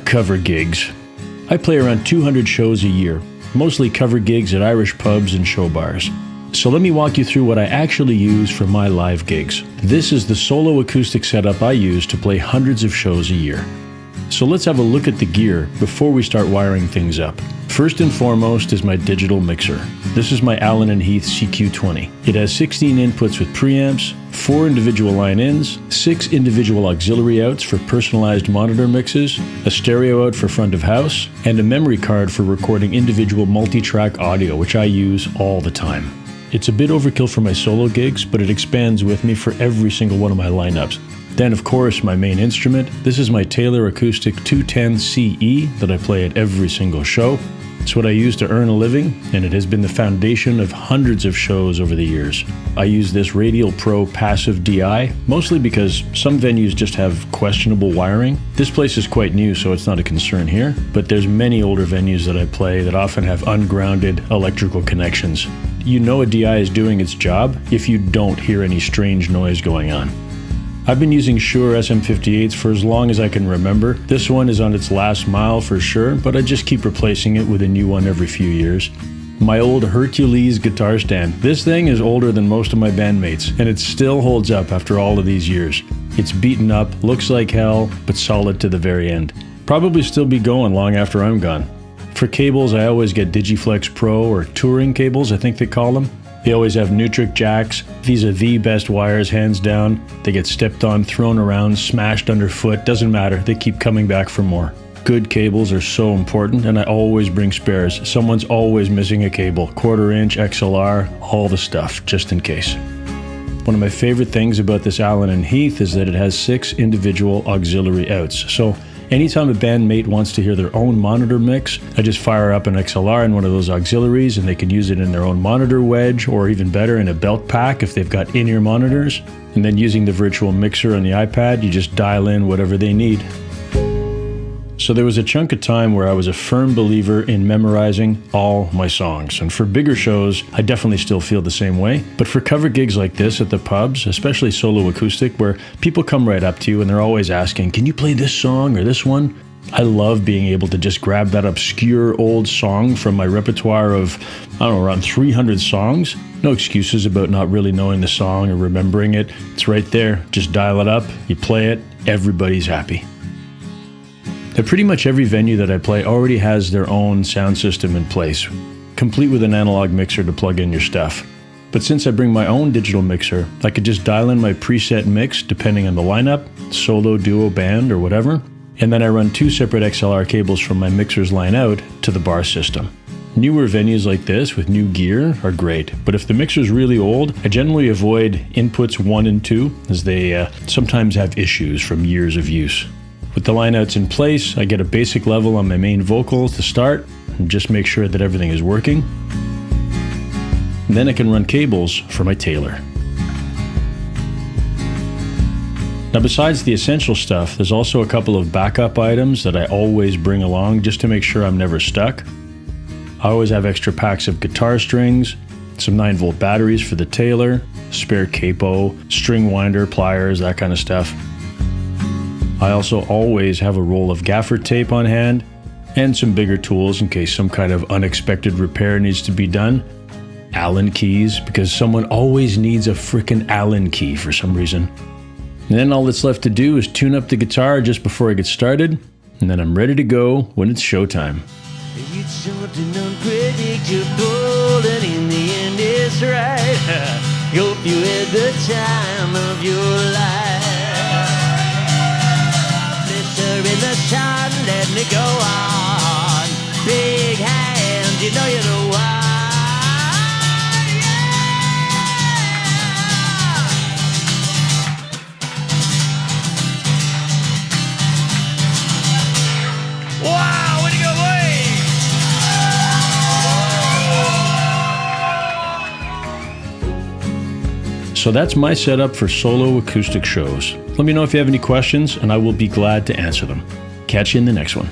Cover gigs. I play around 200 shows a year, mostly cover gigs at Irish pubs and show bars. So let me walk you through what I actually use for my live gigs. This is the solo acoustic setup I use to play hundreds of shows a year. So let's have a look at the gear before we start wiring things up. First and foremost is my digital mixer. This is my Allen & Heath CQ20. It has 16 inputs with preamps, 4 individual line-ins, 6 individual auxiliary outs for personalized monitor mixes, a stereo out for front of house, and a memory card for recording individual multi-track audio, which I use all the time. It's a bit overkill for my solo gigs, but it expands with me for every single one of my lineups. Then, of course, my main instrument. This is my Taylor Acoustic 210 CE that I play at every single show. It's what I use to earn a living, and it has been the foundation of hundreds of shows over the years. I use this Radial Pro passive DI, mostly because some venues just have questionable wiring. This place is quite new, so it's not a concern here, but there's many older venues that I play that often have ungrounded electrical connections. You know a DI is doing its job if you don't hear any strange noise going on. I've been using Shure SM58s for as long as I can remember. This one is on its last mile for sure, but I just keep replacing it with a new one every few years. My old Hercules guitar stand. This thing is older than most of my bandmates, and it still holds up after all of these years. It's beaten up, looks like hell, but solid to the very end. Probably still be going long after I'm gone. For cables, I always get Digiflex Pro or touring cables, I think they call them. They always have Nutric jacks. These are the best wires, hands down. They get stepped on, thrown around, smashed underfoot, doesn't matter. They keep coming back for more. Good cables are so important, and I always bring spares. Someone's always missing a cable. 1/4 inch, XLR, all the stuff, just in case. One of my favorite things about this Allen & Heath is that it has 6 individual auxiliary outs. So anytime a bandmate wants to hear their own monitor mix, I just fire up an XLR in one of those auxiliaries and they can use it in their own monitor wedge, or even better, in a belt pack if they've got in-ear monitors. And then using the virtual mixer on the iPad, you just dial in whatever they need. So there was a chunk of time where I was a firm believer in memorizing all my songs. And for bigger shows, I definitely still feel the same way. But for cover gigs like this at the pubs, especially solo acoustic, where people come right up to you and they're always asking, can you play this song or this one? I love being able to just grab that obscure old song from my repertoire of, I don't know, around 300 songs. No excuses about not really knowing the song or remembering it. It's right there. Just dial it up, you play it, everybody's happy. Now, pretty much every venue that I play already has their own sound system in place, complete with an analog mixer to plug in your stuff. But since I bring my own digital mixer, I could just dial in my preset mix depending on the lineup, solo, duo, band, or whatever, and then I run 2 separate XLR cables from my mixer's line out to the bar system. Newer venues like this with new gear are great, but if the mixer's really old, I generally avoid inputs 1 and 2 as they sometimes have issues from years of use. With the lineouts in place, I get a basic level on my main vocals to start and just make sure that everything is working. And then I can run cables for my Taylor. Now, besides the essential stuff, there's also a couple of backup items that I always bring along just to make sure I'm never stuck. I always have extra packs of guitar strings, some 9-volt batteries for the Taylor, spare capo, string winder, pliers, that kind of stuff. I also always have a roll of gaffer tape on hand and some bigger tools in case some kind of unexpected repair needs to be done. Allen keys, because someone always needs a frickin' Allen key for some reason. And then all that's left to do is tune up the guitar just before I get started, and then I'm ready to go when it's showtime. It's something unpredictable, and in the end it's right. Hope you had the time of your life. In the sun, letting it go on. Big hands, you know why. Yeah. Wow, way to go, boy! So that's my setup for solo acoustic shows. Let me know if you have any questions, and I will be glad to answer them. Catch you in the next one.